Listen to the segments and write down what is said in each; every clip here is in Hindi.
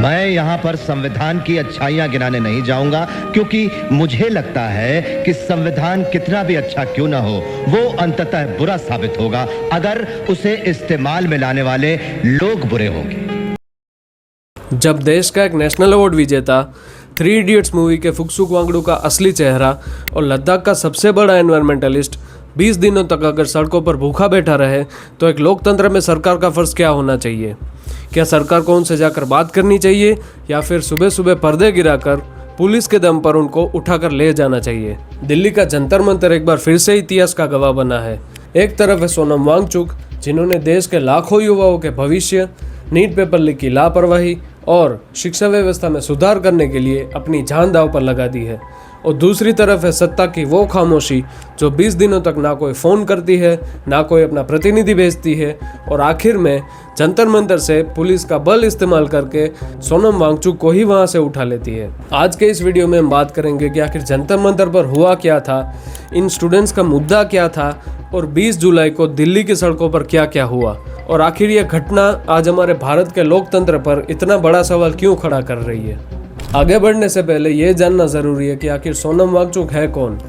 मैं यहाँ पर संविधान की अच्छाइयाँ गिनाने नहीं जाऊंगा, क्योंकि मुझे लगता है कि संविधान कितना भी अच्छा क्यों ना हो, वो अंततः बुरा साबित होगा अगर उसे इस्तेमाल में लाने वाले लोग बुरे होंगे। जब देश का एक नेशनल अवार्ड विजेता 3 इडियट्स मूवी के फुक्सुक वांगडू का असली चेहरा और लद्दाख का सबसे बड़ा एनवायरमेंटलिस्ट 20 दिनों तक अगर सड़कों पर भूखा बैठा रहे, तो एक लोकतंत्र में सरकार का फर्ज क्या होना चाहिए? क्या सरकार को उनसे जाकर बात करनी चाहिए या फिर सुबह सुबह पर्दे गिराकर पुलिस के दम पर उनको उठाकर ले जाना चाहिए? दिल्ली का जंतर मंतर एक बार फिर से इतिहास का गवाह बना है। एक तरफ है सोनम वांगचुक, जिन्होंने देश के लाखों युवाओं के भविष्य, नीट पेपर लीक की लापरवाही और शिक्षा व्यवस्था में सुधार करने के लिए अपनी जान दांव पर लगा दी है, और दूसरी तरफ है सत्ता की वो खामोशी जो 20 दिनों तक ना कोई फ़ोन करती है, ना कोई अपना प्रतिनिधि भेजती है, और आखिर में जंतर मंतर से पुलिस का बल इस्तेमाल करके सोनम वांगचुक को ही वहां से उठा लेती है। आज के इस वीडियो में हम बात करेंगे कि आखिर जंतर मंतर पर हुआ क्या था, इन स्टूडेंट्स का मुद्दा क्या था, और 20 जुलाई को दिल्ली की सड़कों पर क्या क्या हुआ, और आखिर यह घटना आज हमारे भारत के लोकतंत्र पर इतना बड़ा सवाल क्यों खड़ा कर रही है। आगे बढ़ने से पहले ये जानना ज़रूरी है कि आखिर सोनम वांगचुक है कौन।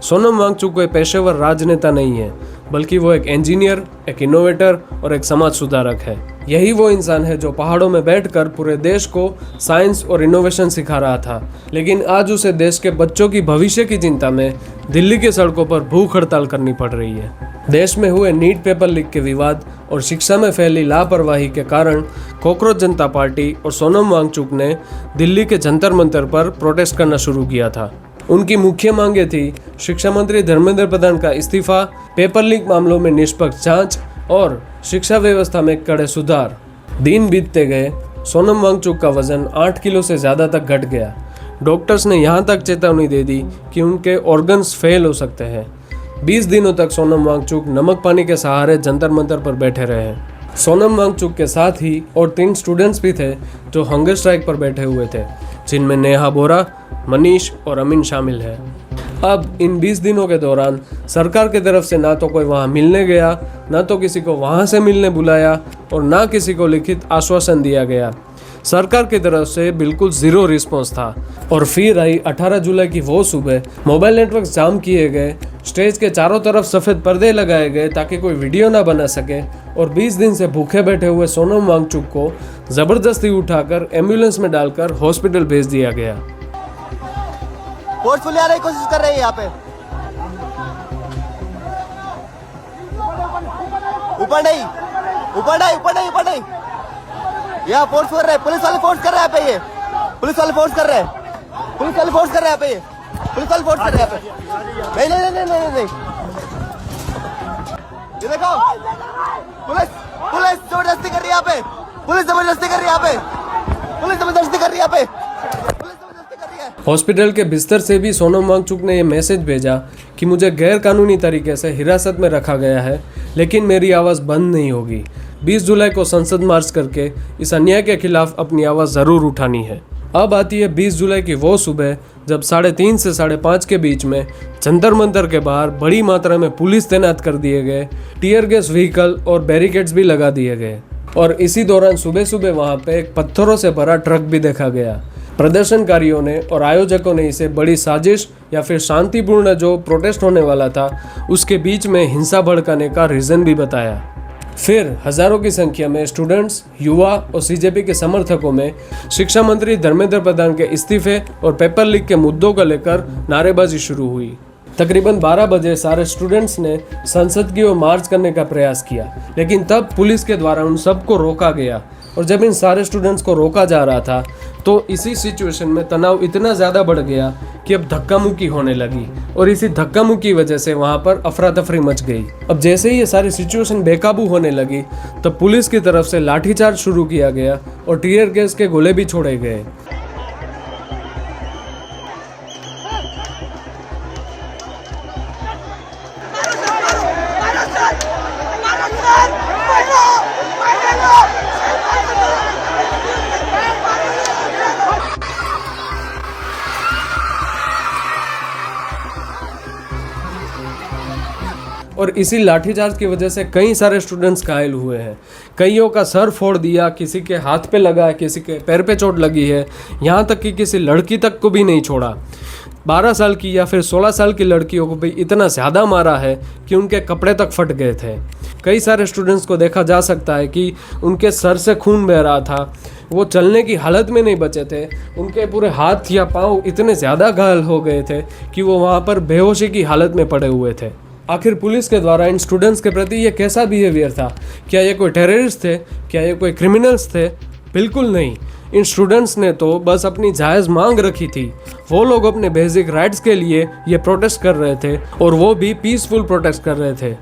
सोनम वांगचुक कोई पेशेवर राजनेता नहीं है, बल्कि वो एक इंजीनियर, एक इनोवेटर और एक समाज सुधारक है। यही वो इंसान है जो पहाड़ों में बैठकर पूरे देश को साइंस और इनोवेशन सिखा रहा था, लेकिन आज उसे देश के बच्चों की भविष्य की चिंता में दिल्ली की सड़कों पर भूख हड़ताल करनी पड़ रही है। देश में हुए नीट पेपर लीक के विवाद और शिक्षा में फैली लापरवाही के कारण कॉकरोच जनता पार्टी और सोनम वांगचुक ने दिल्ली के जंतर मंतर पर प्रोटेस्ट करना शुरू किया था। उनकी मुख्य मांगें थी शिक्षा मंत्री धर्मेंद्र प्रधान का इस्तीफा, पेपर लीक मामलों में निष्पक्ष जांच और शिक्षा व्यवस्था में कड़े सुधार। दिन बीतते गए, सोनम वांगचुक का वजन 8 किलो से ज़्यादा तक घट गया। डॉक्टर्स ने यहाँ तक चेतावनी दे दी कि उनके ऑर्गन्स फेल हो सकते हैं। 20 दिनों तक सोनम वांगचुक नमक पानी के सहारे जंतर मंतर पर बैठे रहे। सोनम वांगचुक के साथ ही और 3 स्टूडेंट्स भी थे जो हंगर स्ट्राइक पर बैठे हुए थे, जिनमें नेहा बोरा, मनीष और अमीन शामिल है। अब इन 20 दिनों के दौरान सरकार की तरफ से ना तो कोई वहां मिलने गया, ना तो किसी को वहां से मिलने बुलाया, और ना किसी को लिखित आश्वासन दिया गया। सरकार की तरफ से बिल्कुल ज़ीरो रिस्पॉन्स था। और फिर आई 18 जुलाई की वो सुबह, मोबाइल नेटवर्क जाम किए गए, स्टेज के चारों तरफ सफ़ेद पर्दे लगाए गए ताकि कोई वीडियो ना बना सके, और 20 दिन से भूखे बैठे हुए सोनम वांगचुक को ज़बरदस्ती उठाकर एम्बुलेंस में डालकर हॉस्पिटल भेज दिया गया। फोर्सफुली आने की कोशिश कर रहे हैं यहाँ पे। ऊपर नहीं, ऊपर नहीं, ऊपर नहीं, ऊपर नहीं। यहाँ फोर्स कर रहे हैं, पुलिस वाले फोर्स कर रहे हैं यहाँ पे। ये पुलिस वाले फोर्स कर रहे हैं, पुलिस वाले फोर्स कर रहे हैं यहाँ पे। ये पुलिस वाले फोर्स कर रहे हैं यहाँ पे। नहीं नहीं नहीं नहीं नहीं, ये देखो, पुलिस पुलिस जबरदस्ती कर रही है यहाँ पे, पुलिस जबरदस्ती कर रही है यहाँ पे, पुलिस जबरदस्ती कर रही है यहाँ पे। हॉस्पिटल के बिस्तर से भी सोनम वांगचुक ने यह मैसेज भेजा कि मुझे गैर कानूनी तरीके से हिरासत में रखा गया है, लेकिन मेरी आवाज़ बंद नहीं होगी। 20 जुलाई को संसद मार्च करके इस अन्याय के खिलाफ अपनी आवाज़ ज़रूर उठानी है। अब आती है 20 जुलाई की वो सुबह जब 3:30 से 5:30 के बीच में जंतर मंतर के बाहर बड़ी मात्रा में पुलिस तैनात कर दिए गए, टीयर गैस व्हीकल और बैरिकेड्स भी लगा दिए गए, और इसी दौरान सुबह सुबह वहाँ पे एक पत्थरों से भरा ट्रक भी देखा गया। प्रदर्शनकारियों ने और आयोजकों ने इसे बड़ी साजिश या फिर शांतिपूर्ण जो प्रोटेस्ट होने वाला था उसके बीच में हिंसा भड़काने का रीज़न भी बताया। फिर हजारों की संख्या में स्टूडेंट्स, युवा और सीजेपी के समर्थकों में शिक्षा मंत्री धर्मेंद्र प्रधान के इस्तीफे और पेपर लीक के मुद्दों को लेकर नारेबाजी शुरू हुई। तकरीबन 12 बजे सारे स्टूडेंट्स ने संसद की ओर मार्च करने का प्रयास किया, लेकिन तब पुलिस के द्वारा उन सबको रोका गया। और जब इन सारे स्टूडेंट्स को रोका जा रहा था तो इसी सिचुएशन में तनाव इतना ज़्यादा बढ़ गया कि अब धक्का मुक्की होने लगी, और इसी धक्का मुक्की की वजह से वहाँ पर अफरा तफरी मच गई। अब जैसे ही ये सारी सिचुएशन बेकाबू होने लगी तब पुलिस की तरफ से लाठीचार्ज शुरू किया गया और टीयर गैस के गोले भी छोड़े गए। और इसी लाठीचार्ज की वजह से कई सारे स्टूडेंट्स घायल हुए हैं। कईयों का सर फोड़ दिया, किसी के हाथ पे लगा है, किसी के पैर पे चोट लगी है, यहाँ तक कि किसी लड़की तक को भी नहीं छोड़ा। 12 साल की या फिर 16 साल की लड़कियों को भी इतना ज़्यादा मारा है कि उनके कपड़े तक फट गए थे। कई सारे स्टूडेंट्स को देखा जा सकता है कि उनके सर से खून बह रहा था, वो चलने की हालत में नहीं बचे थे, उनके पूरे हाथ या पाँव इतने ज़्यादा घायल हो गए थे कि वो वहाँ पर बेहोशी की हालत में पड़े हुए थे। आखिर पुलिस के द्वारा इन स्टूडेंट्स के प्रति ये कैसा बिहेवियर था? क्या ये कोई टेररिस्ट थे? क्या ये कोई क्रिमिनल्स थे? बिल्कुल नहीं। इन स्टूडेंट्स ने तो बस अपनी जायज़ मांग रखी थी। वो लोग अपने बेसिक राइट्स के लिए ये प्रोटेस्ट कर रहे थे और वो भी पीसफुल प्रोटेस्ट कर रहे थे।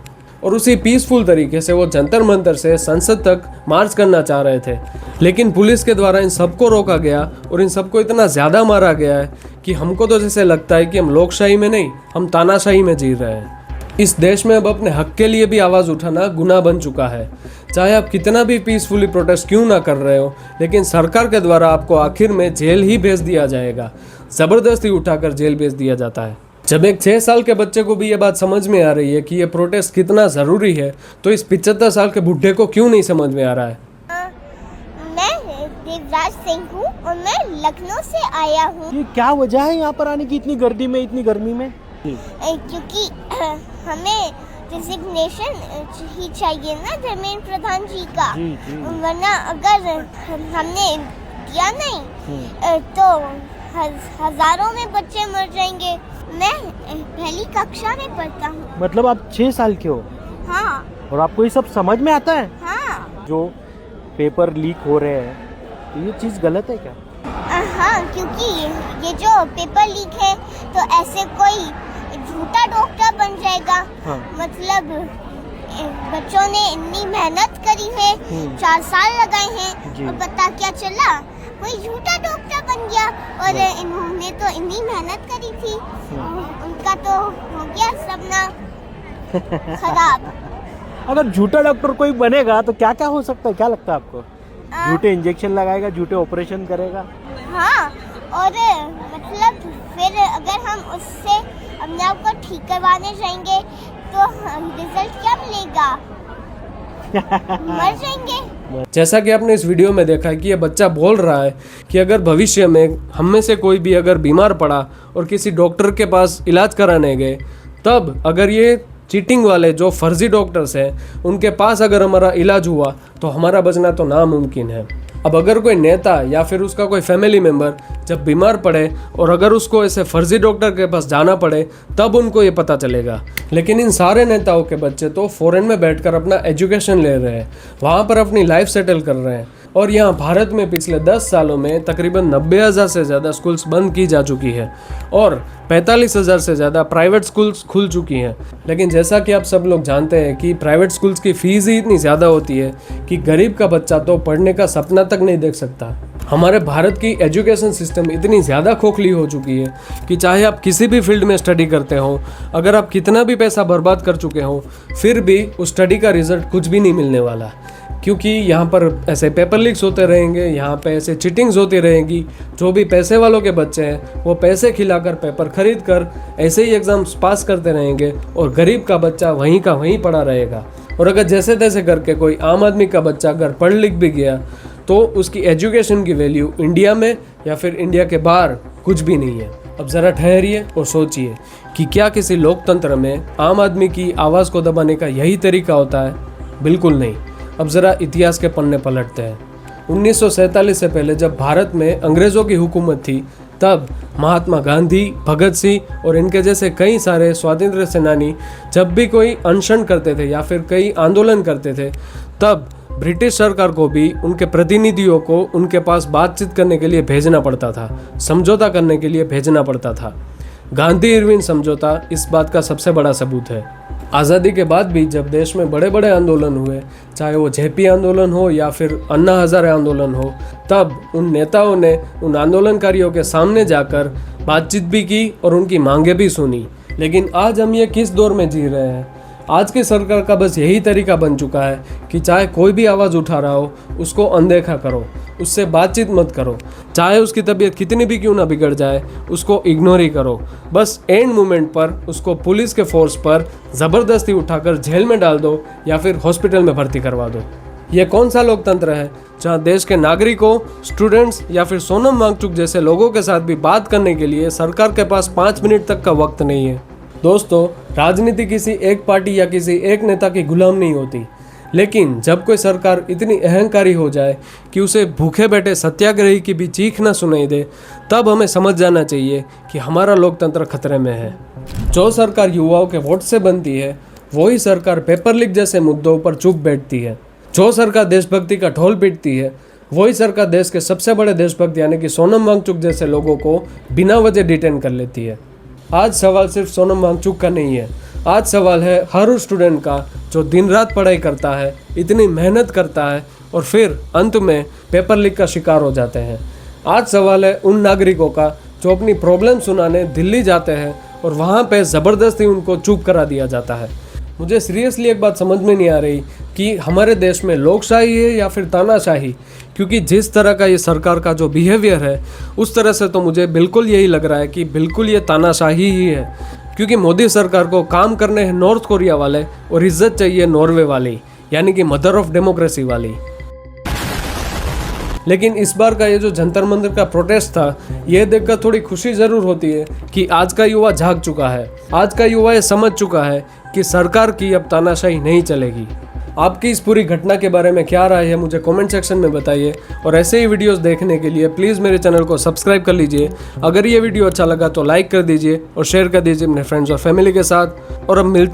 और उसी पीसफुल तरीके से वो जंतर मंतर से संसद तक मार्च करना चाह रहे थे, लेकिन पुलिस के द्वारा इन सबको रोका गया और इन सबको इतना ज़्यादा मारा गया है कि हमको तो जैसे लगता है कि हम लोकशाही में नहीं, हम तानाशाही में जी रहे हैं। इस देश में अब अपने हक के लिए भी आवाज़ उठाना गुनाह बन चुका है। चाहे आप कितना भी पीसफुली प्रोटेस्ट क्यों ना कर रहे हो, लेकिन सरकार के द्वारा आपको आखिर में जेल ही भेज दिया जाएगा। ज़बरदस्ती उठाकर जेल भेज दिया जाता है। जब एक 6 साल के बच्चे को भी ये बात समझ में आ रही है कि ये प्रोटेस्ट कितना ज़रूरी है, तो इस 75 साल के बुढ़े को क्यों नहीं समझ में आ रहा है? मैं देवराज सिंह हूँ और मैं लखनऊ से आया हूँ। ये क्या वजह है यहाँ पर आने की, इतनी गर्दी में, इतनी गर्मी में? क्योंकि हमें रिजिग्नेशन ही चाहिए ना धर्मेंद्र प्रधान जी का। वरना अगर हमने दिया नहीं तो हजारों में बच्चे मर जाएंगे। मैं पहली कक्षा में पढ़ता हूँ। मतलब आप 6 साल के हो? हाँ। और आपको ये सब समझ में आता है? हाँ। जो पेपर लीक हो रहे हैं, तो ये चीज़ गलत है क्या? हाँ, क्योंकि ये जो पेपर लीक है तो ऐसे कोई झूठा डॉक्टर बन जाएगा। हाँ। मतलब बच्चों ने इतनी मेहनत करी है, 4 साल लगाए हैं और पता क्या चला, कोई झूठा डॉक्टर बन गया। और इन्होंने तो इतनी मेहनत करी थी, उनका तो हो गया सपना खराब। अगर झूठा डॉक्टर कोई बनेगा तो क्या क्या हो सकता है, क्या लगता है आपको? झूठे इंजेक्शन लगाएगा, झूठे ऑपरेशन करेगा। हाँ, और मतलब फिर अगर हम उससे अपने आप को ठीक करवाने जाएंगे तो रिजल्ट क्या मिलेगा? मर जाएंगे। जैसा कि आपने इस वीडियो में देखा कि ये बच्चा बोल रहा है कि अगर भविष्य में हम में से कोई भी अगर बीमार पड़ा और किसी डॉक्टर के पास इलाज कराने गए, तब अगर ये चीटिंग वाले जो फर्जी डॉक्टर्स हैं उनके पास अगर हमारा इलाज हुआ तो हमारा बचना तो नामुमकिन है। अब अगर कोई नेता या फिर उसका कोई फैमिली मेम्बर जब बीमार पड़े और अगर उसको ऐसे फर्जी डॉक्टर के पास जाना पड़े, तब उनको ये पता चलेगा। लेकिन इन सारे नेताओं के बच्चे तो फॉरेन में बैठकर अपना एजुकेशन ले रहे हैं, वहाँ पर अपनी लाइफ सेटल कर रहे हैं। और यहाँ भारत में पिछले 10 सालों में तकरीबन 90,000 से ज़्यादा स्कूल्स बंद की जा चुकी है और 45,000 से ज़्यादा प्राइवेट स्कूल्स खुल चुकी हैं। लेकिन जैसा कि आप सब लोग जानते हैं कि प्राइवेट स्कूल्स की फ़ीस ही इतनी ज़्यादा होती है कि गरीब का बच्चा तो पढ़ने का सपना तक नहीं देख सकता। हमारे भारत की एजुकेशन सिस्टम इतनी ज़्यादा खोखली हो चुकी है कि चाहे आप किसी भी फील्ड में स्टडी करते हो, अगर आप कितना भी पैसा बर्बाद कर चुके हो, फिर भी उस स्टडी का रिजल्ट कुछ भी नहीं मिलने वाला, क्योंकि यहाँ पर ऐसे पेपर लीक्स होते रहेंगे, यहाँ पे ऐसे चीटिंग्स होती रहेंगी। जो भी पैसे वालों के बच्चे हैं वो पैसे खिलाकर पेपर खरीद कर ऐसे ही एग्ज़ाम्स पास करते रहेंगे और गरीब का बच्चा वहीं का वहीं पड़ा रहेगा। और अगर जैसे तैसे करके कोई आम आदमी का बच्चा अगर पढ़ लिख भी गया तो उसकी एजुकेशन की वैल्यू इंडिया में या फिर इंडिया के बाहर कुछ भी नहीं है। अब ज़रा ठहरिए और सोचिए कि क्या किसी लोकतंत्र में आम आदमी की आवाज़ को दबाने का यही तरीका होता है? बिल्कुल नहीं। अब ज़रा इतिहास के पन्ने पलटते हैं। 1947 से पहले जब भारत में अंग्रेज़ों की हुकूमत थी, तब महात्मा गांधी, भगत सिंह और इनके जैसे कई सारे स्वातंत्र्य सेनानी जब भी कोई अनशन करते थे या फिर कई आंदोलन करते थे, तब ब्रिटिश सरकार को भी उनके प्रतिनिधियों को उनके पास बातचीत करने के लिए भेजना पड़ता था, समझौता करने के लिए भेजना पड़ता था। गांधी इरविन समझौता इस बात का सबसे बड़ा सबूत है। आज़ादी के बाद भी जब देश में बड़े बड़े आंदोलन हुए, चाहे वो जेपी आंदोलन हो या फिर अन्ना हजारे आंदोलन हो, तब उन नेताओं ने उन आंदोलनकारियों के सामने जाकर बातचीत भी की और उनकी मांगें भी सुनी। लेकिन आज हम ये किस दौर में जी रहे हैं? आज की सरकार का बस यही तरीका बन चुका है कि चाहे कोई भी आवाज़ उठा रहा हो उसको अनदेखा करो, उससे बातचीत मत करो, चाहे उसकी तबीयत कितनी भी क्यों ना बिगड़ जाए उसको इग्नोर ही करो। बस एंड मोमेंट पर उसको पुलिस के फोर्स पर ज़बरदस्ती उठाकर जेल में डाल दो या फिर हॉस्पिटल में भर्ती करवा दो। ये कौन सा लोकतंत्र है जहाँ देश के नागरिकों, स्टूडेंट्स या फिर सोनम वांगचुक जैसे लोगों के साथ भी बात करने के लिए सरकार के पास 5 मिनट तक का वक्त नहीं है। दोस्तों, राजनीति किसी एक पार्टी या किसी एक नेता की गुलाम नहीं होती, लेकिन जब कोई सरकार इतनी अहंकारी हो जाए कि उसे भूखे बैठे सत्याग्रही की भी चीख न सुनाई दे, तब हमें समझ जाना चाहिए कि हमारा लोकतंत्र खतरे में है। जो सरकार युवाओं के वोट से बनती है वही सरकार पेपर लीक जैसे मुद्दों पर चुप बैठती है। जो सरकार देशभक्ति का ढोल पीटती है वही सरकार देश के सबसे बड़े देशभक्त यानी कि सोनम वांगचुक जैसे लोगों को बिना वजह डिटेन कर लेती है। आज सवाल सिर्फ सोनम वांगचुक का नहीं है, आज सवाल है हर उस स्टूडेंट का जो दिन रात पढ़ाई करता है, इतनी मेहनत करता है और फिर अंत में पेपर लीक का शिकार हो जाते हैं। आज सवाल है उन नागरिकों का जो अपनी प्रॉब्लम सुनाने दिल्ली जाते हैं और वहाँ पे ज़बरदस्ती उनको चुप करा दिया जाता है। मुझे सीरियसली एक बात समझ में नहीं आ रही कि हमारे देश में लोकशाही है या फिर तानाशाही, क्योंकि जिस तरह का ये सरकार का जो बिहेवियर है उस तरह से तो मुझे बिल्कुल यही लग रहा है कि बिल्कुल ये तानाशाही ही है, क्योंकि मोदी सरकार को काम करने हैं नॉर्थ कोरिया वाले और इज्जत चाहिए नॉर्वे वाली, यानी कि मदर ऑफ डेमोक्रेसी वाली। लेकिन इस बार का ये जो जंतर मंतर का प्रोटेस्ट था, ये देखकर थोड़ी खुशी ज़रूर होती है कि आज का युवा जाग चुका है, आज का युवा ये समझ चुका है कि सरकार की अब तानाशाही नहीं चलेगी। आपकी इस पूरी घटना के बारे में क्या राय है मुझे कमेंट सेक्शन में बताइए, और ऐसे ही वीडियोस देखने के लिए प्लीज़ मेरे चैनल को सब्सक्राइब कर लीजिए। अगर ये वीडियो अच्छा लगा तो लाइक कर दीजिए और शेयर कर दीजिए अपने फ्रेंड्स और फैमिली के साथ। और अब मिलते